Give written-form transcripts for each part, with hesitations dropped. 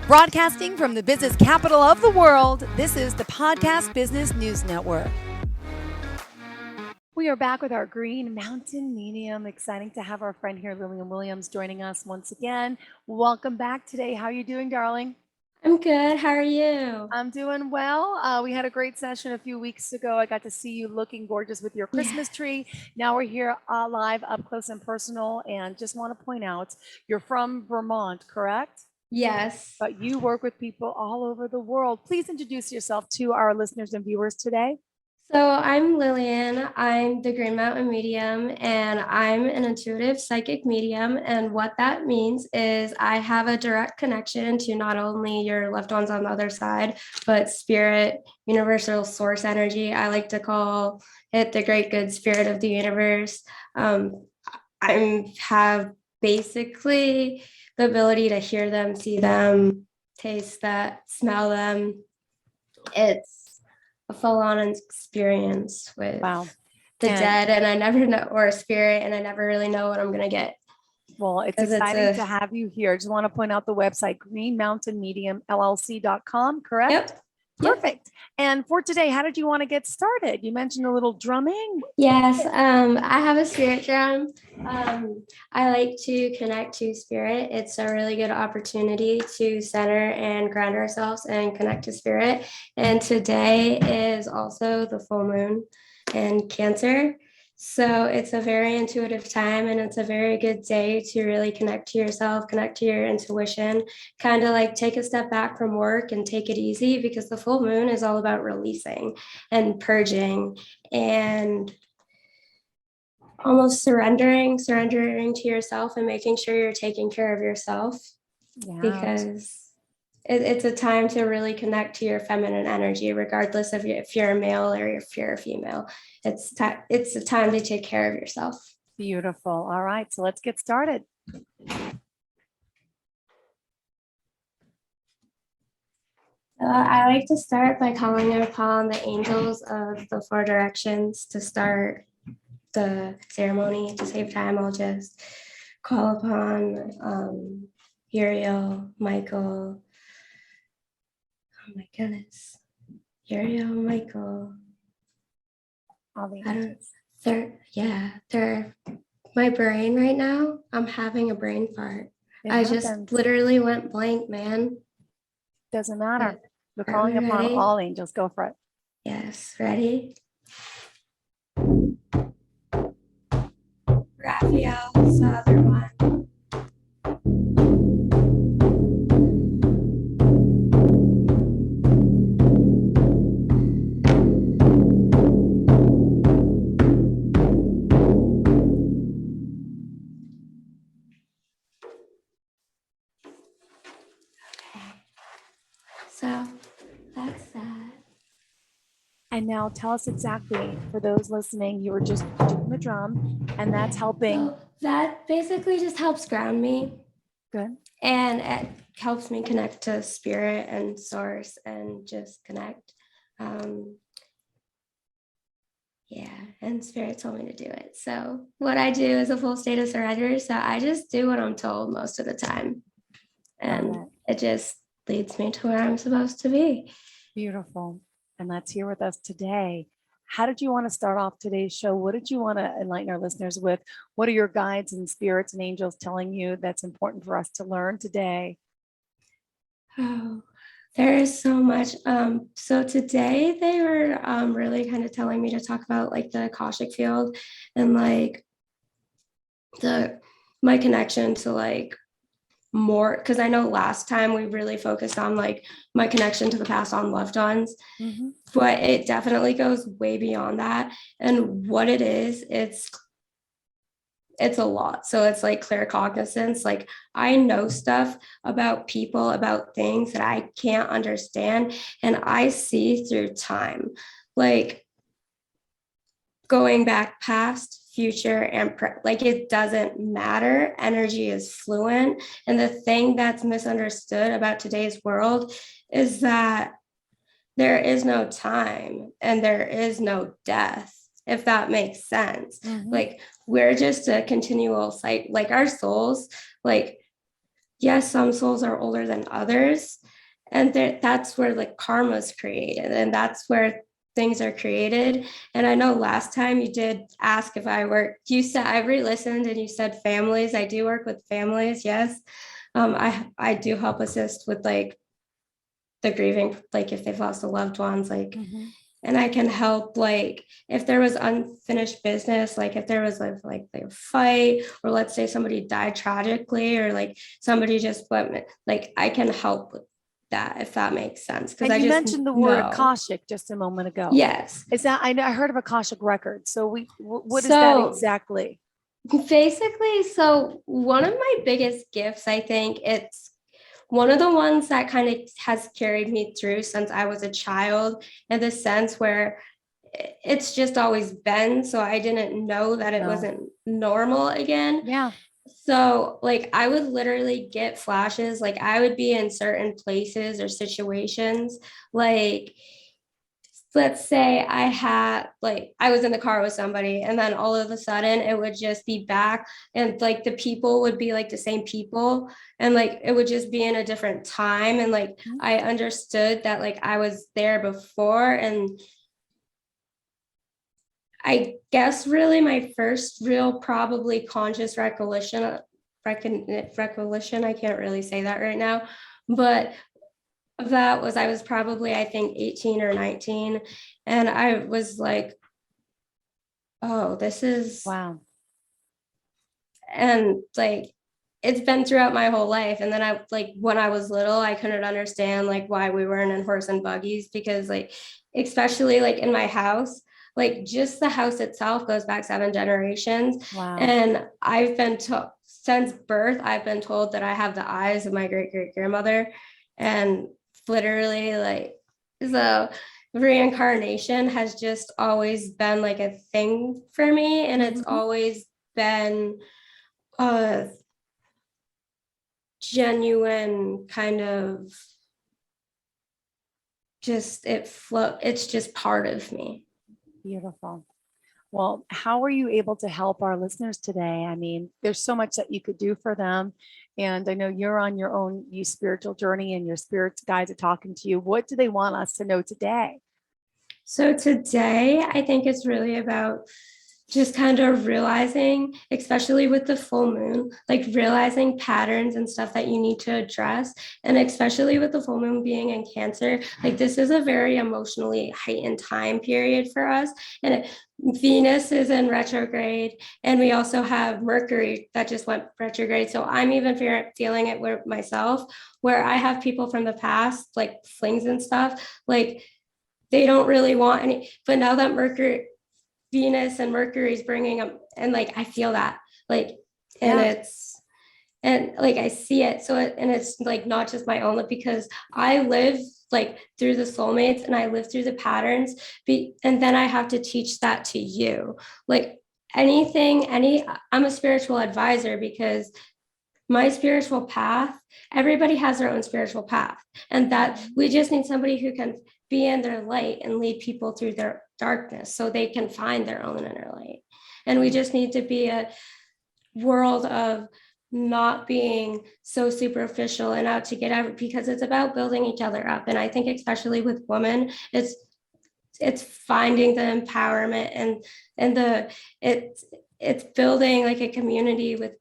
Broadcasting from the business capital of the world, this is the Podcast Business News Network. We are back with our Green Mountain Medium. Exciting to have our friend here, Lillian Williams, joining us once again. Welcome back today. How are you doing, darling? I'm good. How are you? I'm doing well. We had a great session a few weeks ago. I got to see you looking gorgeous with your Christmas tree. Now we're here live, up close and personal. And just want to point out, you're from Vermont, correct? Yes. But you work with people all over the world. Please introduce yourself to our listeners and viewers today. So I'm Lillian. I'm the Green Mountain Medium, and I'm an intuitive psychic medium. And what that means is I have a direct connection to not only your loved ones on the other side, but spirit, universal source energy. I like to call it the great good spirit of the universe. I have basically the ability to hear them, see them, taste that, smell them. It's a full-on experience with the dead, and I never know, or a spirit, and I never really know what I'm going to get. Well, it's exciting to have you here. Just want to point out the website, greenmountainmediumllc.com, correct? Yep. Perfect. And for today, how did you want to get started? You mentioned a little drumming. Yes, I have a spirit drum. I like to connect to spirit. It's a really good opportunity to center and ground ourselves and connect to spirit. And today is also the full moon in Cancer. So it's a very intuitive time, and it's a very good day to really connect to yourself, connect to your intuition, kind of like take a step back from work and take it easy, because the full moon is all about releasing and purging and almost surrendering to yourself and making sure you're taking care of yourself. Because it's a time to really connect to your feminine energy, regardless of if you're a male or if you're a female. It's a time to take care of yourself. Beautiful. All right, so let's get started. I like to start by calling upon the angels of the four directions to start the ceremony. To save time, I'll just call upon Uriel, Michael. Oh my goodness. Uriel, Michael. All the angels. They're my brain right now. I'm having a brain fart. I just literally went blank, man. Doesn't matter. We're calling upon all angels. Go for it. Yes, ready? Raphael, the other one. So that's that. And now tell us exactly, for those listening, you were just doing the drum, and that's helping. So that basically just helps ground me. Good. And it helps me connect to spirit and source and just connect. And spirit told me to do it. So what I do is a full state of surrender. So I just do what I'm told most of the time. And it just leads me to where I'm supposed to be. Beautiful. And that's here with us today. How did you want to start off today's show? What did you want to enlighten our listeners with? What are your guides and spirits and angels telling you that's important for us to learn today? Oh, there is so much. So today they were really kind of telling me to talk about like the Akashic field and like my connection to like more, because I know last time we really focused on like my connection to the past on loved ones, but it definitely goes way beyond that. And what it is, it's a lot. So it's like claircognizance. Like I know stuff about people, about things that I can't understand, and I see through time, like going back past, future, and like it doesn't matter. Energy is fluent. And the thing that's misunderstood about today's world is that there is no time and there is no death, if that makes sense. Like we're just a continual cycle, like our souls, like yes, some souls are older than others. And that's where like karma is created. And that's where things are created. And I know last time you did ask if I work, you said, I re-listened and you said families. I do work with families, yes. I do help assist with like the grieving, like if they've lost a loved ones, like, Mhm. and I can help like if there was unfinished business, like if there was like a fight, or let's say somebody died tragically, or like somebody just went, like I can help with that, if that makes sense. Because And I you just mentioned the word know. Akashic just a moment ago. Yes. Is that, I heard of Akashic Records. So what is that So exactly? basically, so one of my biggest gifts, I think it's one of the ones that kind of has carried me through since I was a child, in the sense where it's just always been. So I didn't know that it No. wasn't normal again. Yeah. So, like, I would literally get flashes. Like, I would be in certain places or situations. Like, let's say I was in the car with somebody, and then all of a sudden it would just be back, and like the people would be like the same people, and like it would just be in a different time. And like Mhm. I understood that like I was there before. And I guess really my first real probably conscious recollection, I can't really say that right now, but that was, I was probably, I think, 18 or 19. And I was like, oh, this is, Wow. and like, it's been throughout my whole life. And then I like, when I was little, I couldn't understand like why we weren't in horse and buggies, because like, especially like in my house, like just the house itself goes back 7 generations. Wow. And I've been told since birth, I've been told that I have the eyes of my great great grandmother. And literally, like, so reincarnation has just always been like a thing for me. And it's Mhm. always been a genuine kind of just it's just part of me. Beautiful. Well, how are you able to help our listeners today? I mean, there's so much that you could do for them. And I know you're on your own you spiritual journey and your spirit guides are talking to you. What do they want us to know today? So today, I think it's really about just kind of realizing, especially with the full moon, like realizing patterns and stuff that you need to address. And especially with the full moon being in Cancer, like this is a very emotionally heightened time period for us. And Venus is in retrograde, and we also have Mercury that just went retrograde. So I'm even feeling it with myself, where I have people from the past, like flings and stuff, like they don't really want any. But now that Venus and Mercury is bringing them, and like I feel that, like, and Yeah. it's, and like I see it. So and it's like not just my own, because I live like through the soulmates, and I live through the patterns. And then I have to teach that to you. Like I'm a spiritual advisor, because my spiritual path, everybody has their own spiritual path. And that Mhm. we just need somebody who can be in their light and lead people through their darkness so they can find their own inner light. And we Wow. just need to be a world of not being so superficial and out to get out, because it's about building each other up. And I think especially with women, it's finding the empowerment, and the it's building like a community with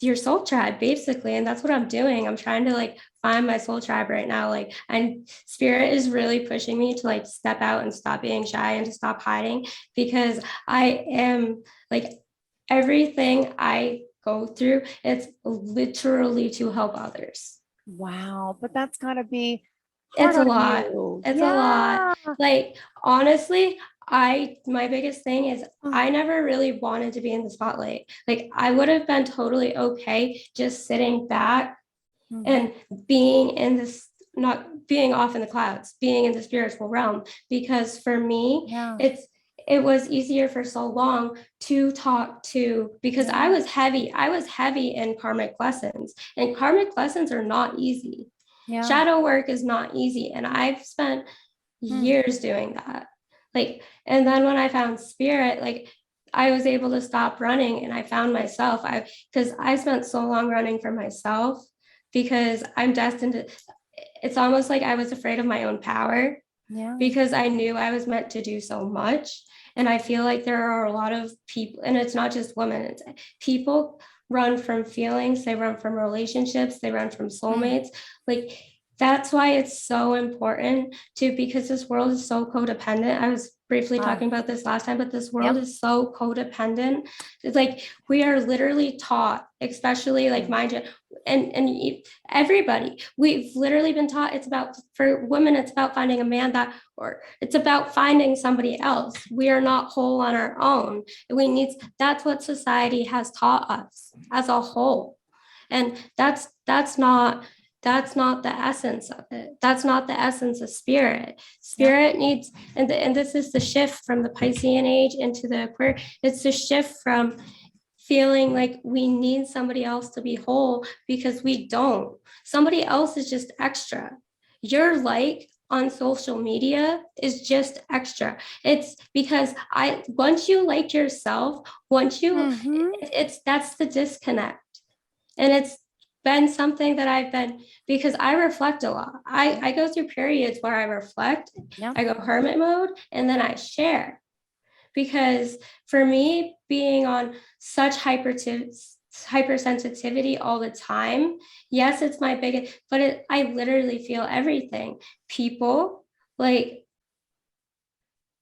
your soul tribe, basically. And that's what I'm doing. I'm trying to like find my soul tribe right now. Like, and spirit is really pushing me to like step out and stop being shy and to stop hiding, because I am like, everything I go through, it's literally to help others. Wow. But that's got to be hard It's a on lot. you. It's a lot. Yeah. Like, honestly, my biggest thing is Oh. I never really wanted to be in the spotlight. Like, I would have been totally okay just sitting back Mhm. and being in this, not being off in the clouds, being in the spiritual realm. Because for me, Yeah. it was easier for so long to talk to, because Yeah. I was heavy in karmic lessons, and karmic lessons are not easy. Yeah. Shadow work is not easy, and I've spent Hmm. years doing that. Like, and then when I found spirit, like I was able to stop running, and I found myself. Because I spent so long running for myself because I'm destined to, it's almost like I was afraid of my own power Yeah. because I knew I was meant to do so much. And I feel like there are a lot of people, and it's not just women, it's people run from feelings, they run from relationships, they run from soulmates. Like that's why it's so important to, because this world is so codependent. I was briefly talking about this last time, but this world is so codependent. It's like we are literally taught, especially like my and everybody, we've literally been taught it's about, for women it's about finding a man that, or it's about finding somebody else. We are not whole on our own. We need, that's what society has taught us as a whole, and that's not the essence of it. That's not the essence of spirit. Spirit needs, and this is the shift from the Piscean age into the Aquarius. It's the shift from feeling like we need somebody else to be whole, because we don't. Somebody else is just extra. Your like on social media is just extra. It's because once you like yourself, once you, it's that's the disconnect. And it's been something that I've been, because I reflect a lot. I go through periods where I reflect, I go hermit mode, and then I share. Because for me, being on such hypersensitivity all the time, yes, it's my biggest, but I literally feel everything. People, like,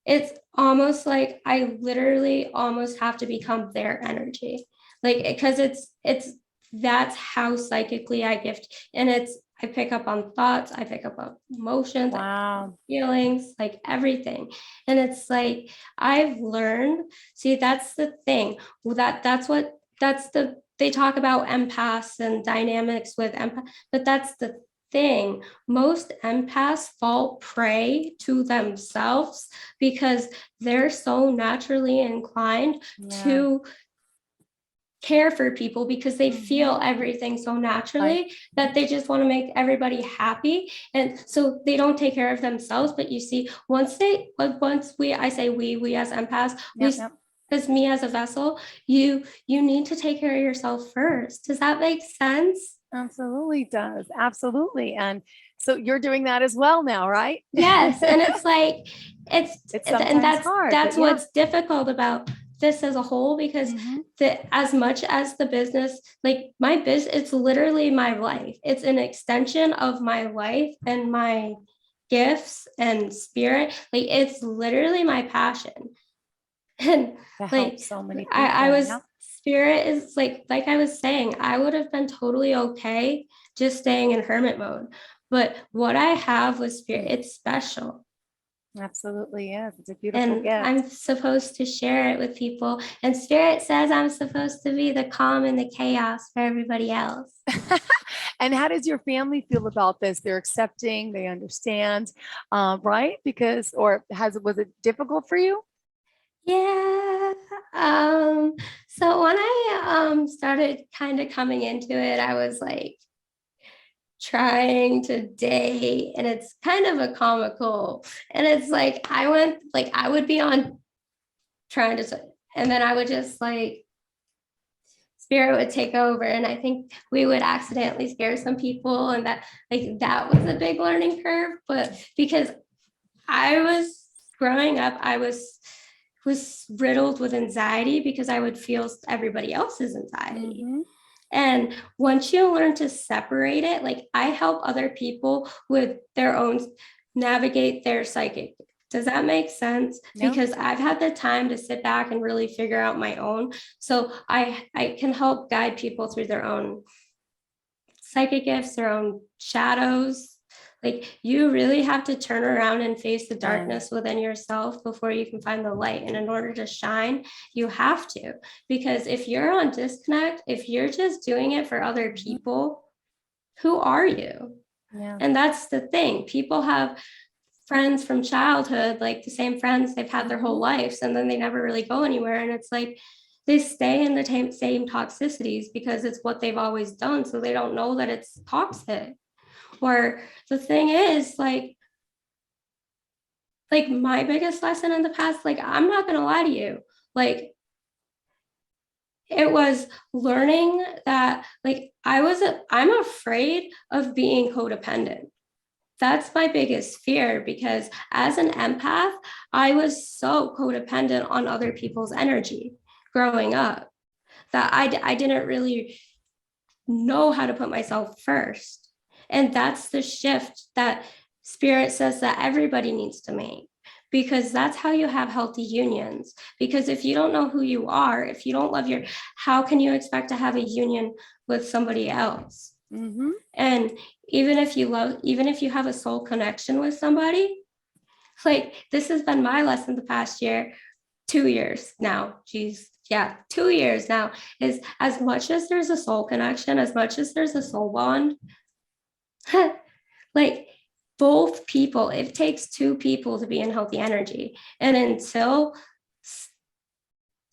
it's almost like I literally almost have to become their energy. Like, because that's how psychically I gift. And I pick up on thoughts, I pick up on emotions, feelings, like everything. And it's like I've learned, see, that's the thing. They talk about empaths and dynamics with empath, but that's the thing. Most empaths fall prey to themselves because they're so naturally inclined to care for people, because they feel everything so naturally that they just want to make everybody happy, and so they don't take care of themselves. But you see, once I say we as empaths, as me as a vessel, you need to take care of yourself first. Does that make sense? Absolutely does. Absolutely. And so you're doing that as well now, right? Yes. And it's like and that's hard, what's difficult about this as a whole, because as much as the business, like my business, it's literally my life. It's an extension of my life and my gifts and spirit. Like it's literally my passion. And like so many people. I was spirit is like I was saying, I would have been totally okay just staying in hermit mode. But what I have with spirit, it's special. Absolutely, yes. It's a beautiful gift. I'm supposed to share it with people. And spirit says I'm supposed to be the calm and the chaos for everybody else. And how does your family feel about this? They're accepting, they understand, right? Because, was it difficult for you? Yeah. So when I started kind of coming into it, I was like trying to date, and it's kind of a comical, and it's like I would be on trying to, and then I would just like spirit would take over, and I think we would accidentally scare some people, and that was a big learning curve. But because I was growing up, I was riddled with anxiety because I would feel everybody else's anxiety. And once you learn to separate it, like I help other people with their own, navigate their psychic. Does that make sense? No. Because I've had the time to sit back and really figure out my own. So I can help guide people through their own psychic gifts, their own shadows. Like you really have to turn around and face the darkness within yourself before you can find the light. And in order to shine, you have to, because if you're on disconnect, if you're just doing it for other people, who are you? And that's the thing. People have friends from childhood, like the same friends they've had their whole lives, and then they never really go anywhere. And it's like they stay in the same toxicities because it's what they've always done. So they don't know that it's toxic. Or the thing is, like my biggest lesson in the past, like I'm not gonna lie to you, like it was learning that like I'm afraid of being codependent. That's my biggest fear, because as an empath, I was so codependent on other people's energy growing up that I didn't really know how to put myself first. And that's the shift that spirit says that everybody needs to make, because that's how you have healthy unions. Because if you don't know who you are, if you don't love how can you expect to have a union with somebody else? Mm-hmm. And even if you have a soul connection with somebody, like this has been my lesson the past year, 2 years now. Geez, yeah, 2 years now, is as much as there's a soul connection, as much as there's a soul bond, like both people, it takes two people to be in healthy energy. And until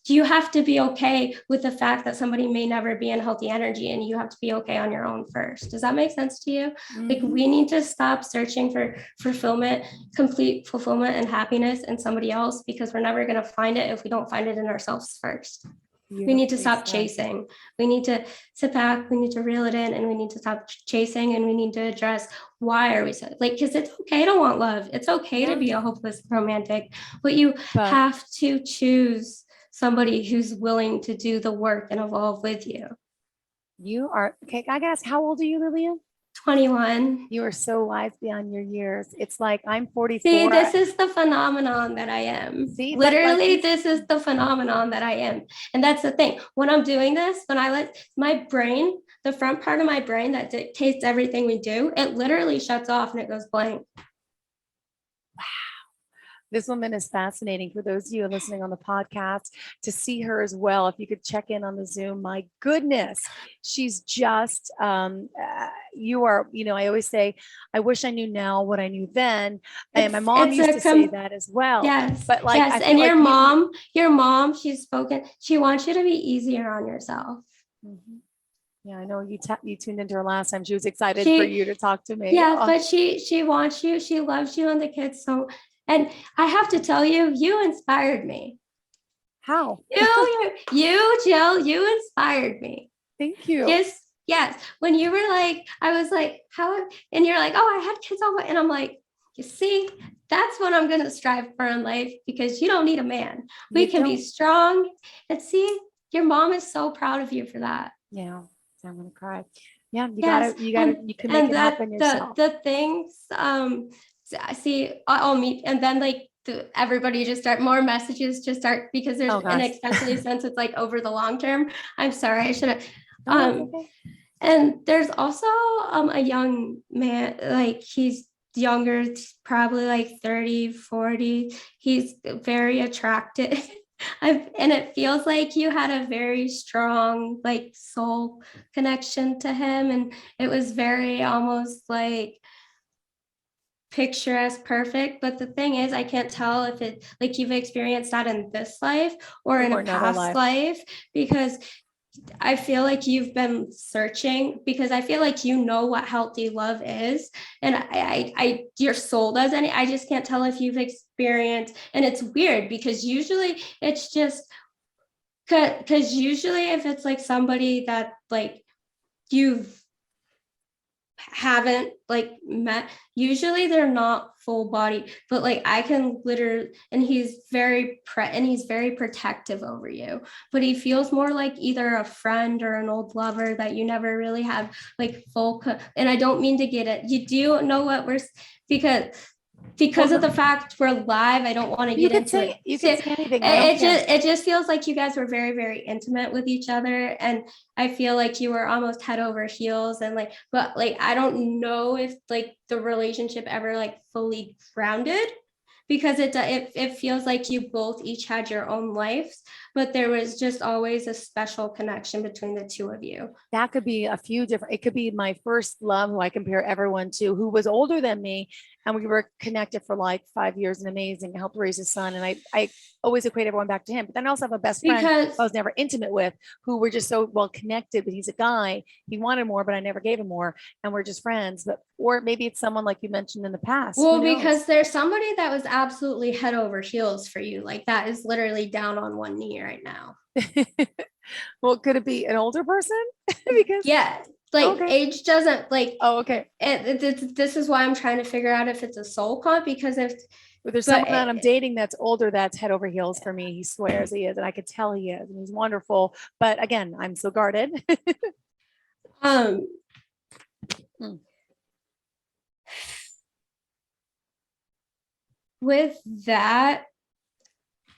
you have to be okay with the fact that somebody may never be in healthy energy, and you have to be okay on your own first. Does that make sense to you? Mm-hmm. Like we need to stop searching for fulfillment, complete fulfillment and happiness in somebody else, because we're never going to find it if we don't find it in ourselves first. We need to stop chasing. We need to sit back. We need to reel it in, and we need to stop chasing, and we need to address why are we so like, because it's okay to want love. It's okay to be a hopeless romantic, but you have to choose somebody who's willing to do the work and evolve with you. You are okay. I gotta ask, how old are you, Lillian? 21. You are so wise beyond your years. It's like I'm 44. See, this is the phenomenon that I am. See, literally, this is the phenomenon that I am. And that's the thing. When I'm doing this, when I let my brain, the front part of my brain that dictates everything we do, it literally shuts off and it goes blank. This woman is fascinating. For those of you listening on the podcast, to see her as well, if you could check in on the Zoom, my goodness, she's just, you are, I always say, I wish I knew now what I knew then. And my mom used to say that as well. Yes. But like, yes. And your mom, she wants you to be easier on yourself. Mm-hmm. Yeah, I know you tuned into her last time. She was excited for you to talk to me. Yeah, but she wants you. She loves you and the kids. So, and I have to tell you, you inspired me. How? you, Jill, you inspired me. Thank you. Yes. When you were like, I was like, how? And you're like, oh, I had kids on and I'm like, you see, that's what I'm going to strive for in life, because you don't need a man. We can be strong. And see, your mom is so proud of you for that. Yeah. I'm gonna cry. Yeah, you can make it happen yourself. The things, see, I'll meet, and then like everybody just start more messages just start, because there's and especially since it's like over the long term. I'm sorry, I should have. Okay. And there's also a young man, like he's younger, probably like 30, 40. He's very attractive. And it feels like you had a very strong like soul connection to him, and it was very almost like picturesque, perfect. But the thing is, I can't tell if it like you've experienced that in this life or in a past life, because I feel like you've been searching, because I feel like you know what healthy love is, and I your soul doesn't. I just can't tell if you've experienced, and it's weird because usually it's just because usually if it's like somebody that like you haven't like met, usually they're not full body, but like I can literally, and he's very protective over you, but he feels more like either a friend or an old lover that you never really have like full and I don't mean to get it, you do know what we're, because of the fact we're live, I don't want to get into it. You can say anything. It just feels like you guys were very, very intimate with each other, and I feel like you were almost head over heels, and like, but like I don't know if like the relationship ever like fully grounded, because it feels like you both each had your own lives, but there was just always a special connection between the two of you. That could be a few different, it could be my first love, who I compare everyone to, who was older than me, and we were connected for like 5 years and amazing, helped raise his son. And I always equate everyone back to him. But then I also have a best friend I was never intimate with, who were just so well connected, but he's a guy, he wanted more, but I never gave him more. And we're just friends. But, or maybe it's someone like you mentioned in the past. Well, because there's somebody that was absolutely head over heels for you. Like that is literally down on one knee right now. Well, could it be an older person? Because, Yeah, like okay. age doesn't like. Oh, okay. This is why I'm trying to figure out if it's a soul comp, because if But there's but someone that I'm dating that's older that's head over heels for me. He swears he is, and I could tell he is, and he's wonderful. But again, I'm so guarded. um Hmm. with that,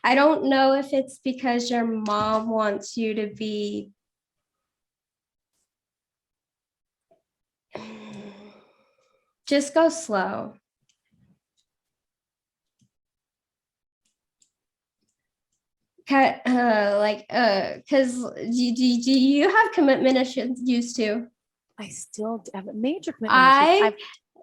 I don't know if it's because your mom wants you to be just go slow. Because do you have commitment issues used to? I still have major commitment issues.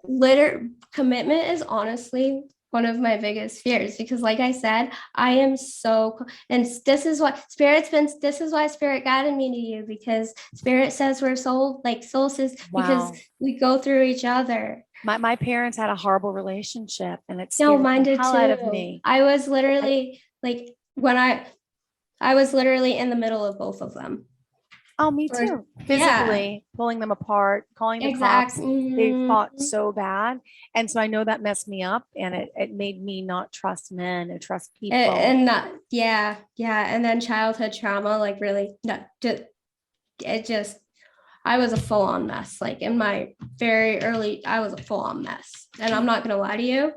I commitment is honestly one of my biggest fears, because like I said, I am so, and this is why spirit guided me to you, because spirit says we're soul, like soul says, because Wow. we go through each other. My parents had a horrible relationship, and it No, scared mine the did hell out of too. me. I was literally like when I was literally in the middle of both of them. Oh, me Or too. yeah, Physically pulling them apart, calling the cops. They exactly. fought so bad. And so I know that messed me up, and it made me not trust men and trust people. And that, yeah. And then childhood trauma, like really, no, it just, I was a full on mess. Like in my very early, I was a full on mess. And I'm not going to lie to you.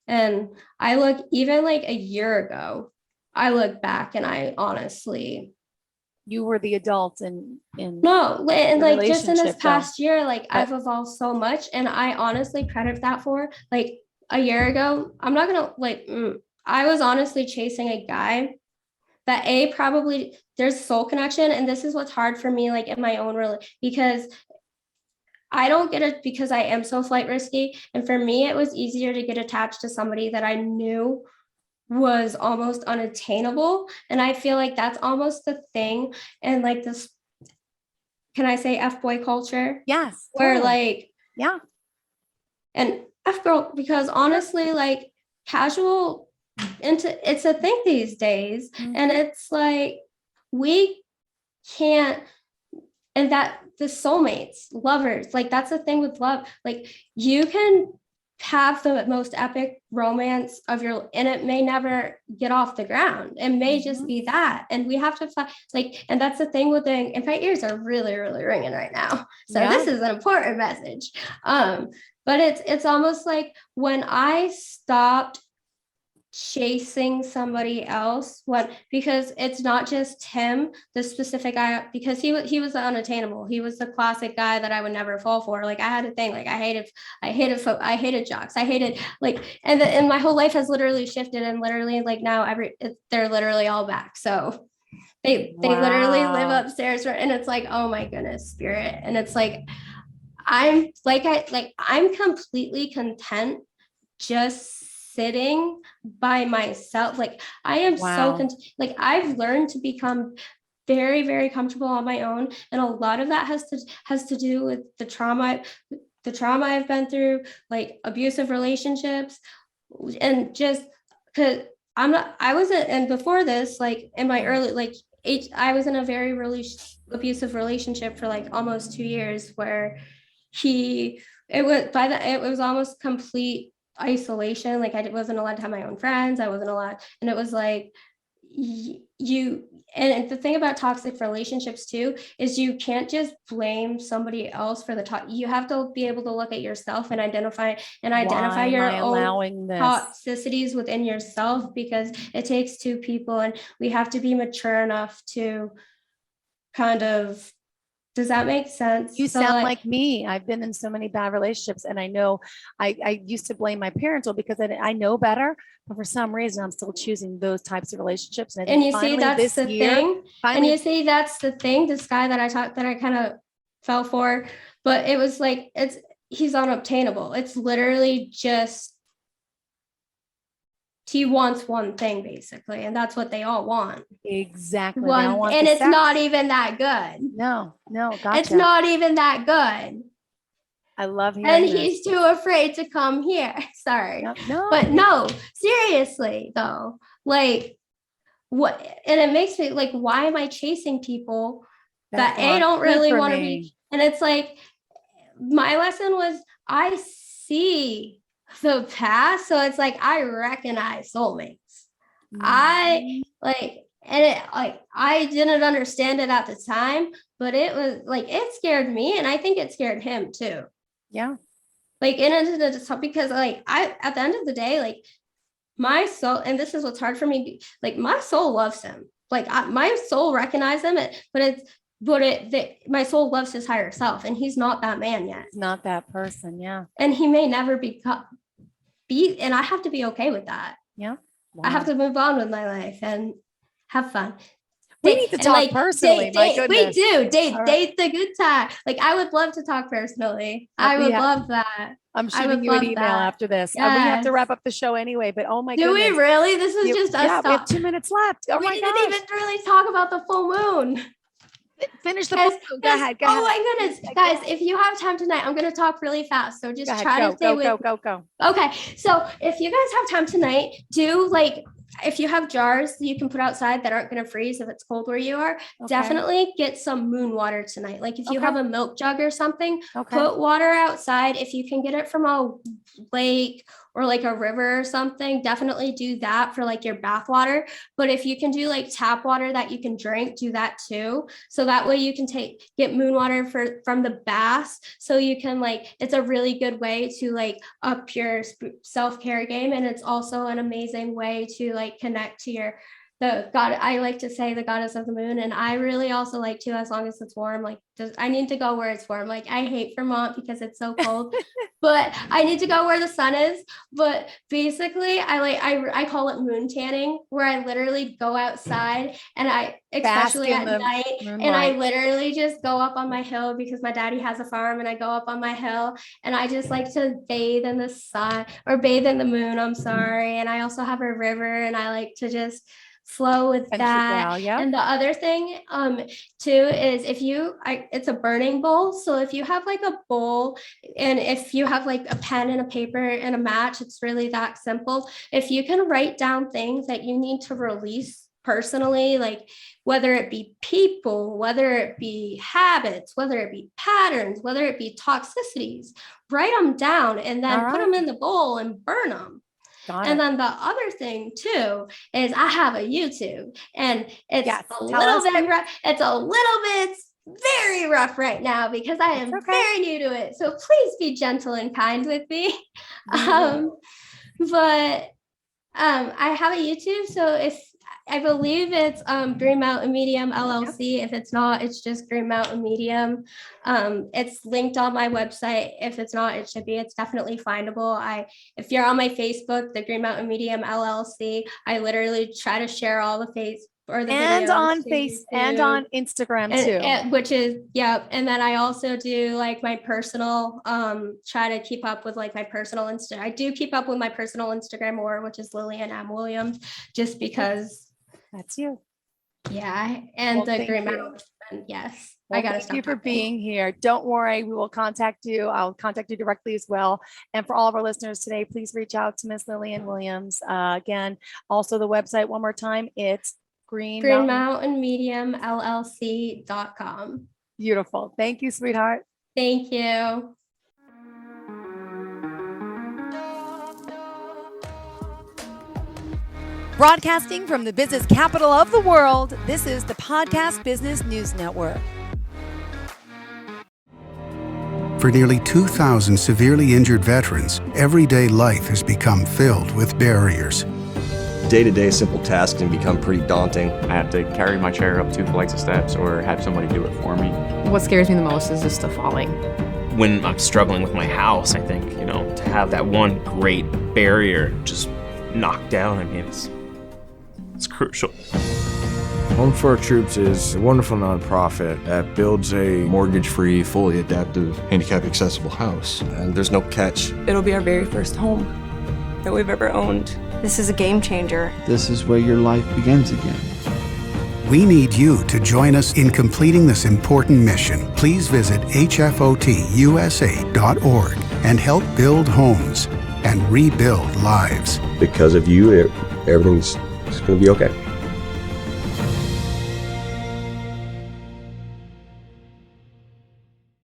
And I look, even like a year ago, I look back and I honestly, You were the adult in no, and the like just in this relationship though. past year, like But I've evolved so much, and I honestly credit that for like a year ago. I'm not gonna I was honestly chasing a guy that probably there's soul connection, and this is what's hard for me, like in my own because I don't get it, because I am so flight risky, and for me it was easier to get attached to somebody that I knew was almost unattainable, and I feel like that's almost the thing, and like this, can I say F boy culture? yes, Where totally. like, Yeah. and F girl, because honestly, like casual into it's a thing these days. And Mhm. it's like we can't, and that the soulmates, lovers, like that's the thing with love. Like you can have the most epic romance of your, and it may never get off the ground. It may just Mhm. be that. And we have to like, and that's the thing with the, and my ears are really, really ringing right now. So Yeah. this is an important message. But it's almost like when I stopped chasing somebody else, what, because it's not just him, the specific guy, because he was the unattainable, he was the classic guy that I would never fall for. Like I had a thing, like I hated jocks, I hated like, and my whole life has literally shifted, and literally like now they're literally all back. So they literally live Wow. upstairs, and it's like, oh my goodness, spirit. And it's like I'm completely content just sitting by myself. Like I am Wow. like I've learned to become very, very comfortable on my own. And a lot of that has to do with the trauma I've been through, like abusive relationships, and just because I wasn't, and before this, like in my early, like I was in a very really abusive relationship for like almost 2 years, where it was almost complete isolation. Like I wasn't allowed to have my own friends. I wasn't allowed, and it was like you. And the thing about toxic relationships too is you can't just blame somebody else for the talk. You have to be able to look at yourself and identify Why am I your own allowing this? toxicities within yourself, because it takes two people, and we have to be mature enough to kind of, does that make sense? You So sound like, like me. I've been in so many bad relationships, and I know I used to blame my parental because I know better, but for some reason I'm still choosing those types of relationships. And I and think you see finally that's this the year, thing, and you finally, see that's the thing, this guy that I kind of fell for, but it was like he's unobtainable. It's literally just he wants one thing basically, and that's what they all want. exactly. They all One, want the and it's not sex. even that good. No, no, It's gotcha. not even that good. I love And hearing this. he's too afraid to come here. Sorry. No, no, But no, seriously though. Like what, and it makes me like, why am I chasing people that aren't don't good really for want to me. be? And it's like, my lesson was, I see the past. So it's like, I recognize soulmates. I like, and it, like, I didn't understand it at the time, but it was like, it scared me. And I think it scared him too. Yeah. Like, because like, at the end of the day, like, my soul, and this is what's hard for me, like, my soul loves him. Like, my soul recognizes him, my soul loves his higher self, and he's not that man yet. He's not that person. Yeah. And he may never and I have to be okay with that. Yeah. Wow. I have to move on with my life and have fun. We need to talk personally. My goodness. We do. Date Right. the good time. Like, I would love to talk personally. I would love that. I'm shooting you an email after this. Yes. We have to wrap up the show anyway, but oh my goodness. Do we really? This is just us. Yeah, we have 2 minutes left. Oh we my didn't gosh. even really talk about the full moon. Finish the book. Go ahead. Oh my goodness. Guys, if you have time tonight, I'm going to talk really fast. So just try to stay with me. Go. Okay. So if you guys have time tonight, if you have jars that you can put outside that aren't going to freeze if it's cold where you are, definitely get some moon water tonight. Like, if you have a milk jug or something, put water outside. If you can get it from a lake or like a river or something, definitely do that for like your bath water. But if you can do like tap water that you can drink, do that too. So that way you can get moon water from the baths. So you can it's a really good way to like up your self-care game. And it's also an amazing way to like connect to the god. I like to say the goddess of the moon. And I really also like to, as long as it's warm, like I need to go where it's warm. Like, I hate Vermont because it's so cold, but I need to go where the sun is. But basically I call it moon tanning, where I literally go outside and especially at night, and I literally just go up on my hill, because my daddy has a farm, and I go up on my hill and I just like to bathe in the sun, or bathe in the moon. I'm sorry. And I also have a river, and I like to just flow with that. And the other thing too is, it's a burning bowl. So if you have like a bowl, and if you have like a pen and a paper and a match, it's really that simple. If you can write down things that you need to release personally, like whether it be people, whether it be habits, whether it be patterns, whether it be toxicities, write them down and then put them in the bowl and burn them. And then the other thing too is, I have a YouTube, and it's a little bit very rough right now, because I am very new to it. So please be gentle and kind with me. But I have a YouTube. So I believe it's Green Mountain Medium LLC. If it's not, it's just Green Mountain Medium. It's linked on my website. If it's not, it should be. It's definitely findable. If you're on my Facebook, the Green Mountain Medium LLC, I literally try to share all the videos and on Instagram too, which is and then I also do like my personal try to keep up with like my personal I do keep up with my personal Instagram more, which is Lillian M. Williams, just because that's you. And the Green Mountain. Yes. Well, thank you for being here. Don't worry, we will contact you. I'll contact you directly as well. And for all of our listeners today, please reach out to Miss Lillian Williams. Again, also the website one more time, it's Green Mountain Medium LLC.com. Beautiful. Thank you, sweetheart. Thank you. Broadcasting from the business capital of the world, this is the Podcast Business News Network. For nearly 2,000 severely injured veterans, everyday life has become filled with barriers. Day-to-day simple tasks can become pretty daunting. I have to carry my chair up 2 flights of steps or have somebody do it for me. What scares me the most is just the falling. When I'm struggling with my house, I think, to have that one great barrier just knocked down, I mean, it's crucial. Home for Our Troops is a wonderful nonprofit that builds a mortgage-free, fully adaptive, handicap-accessible house. And there's no catch. It'll be our very first home that we've ever owned. This is a game changer. This is where your life begins again. We need you to join us in completing this important mission. Please visit hfotusa.org and help build homes and rebuild lives. Because of you, everything's going to be okay.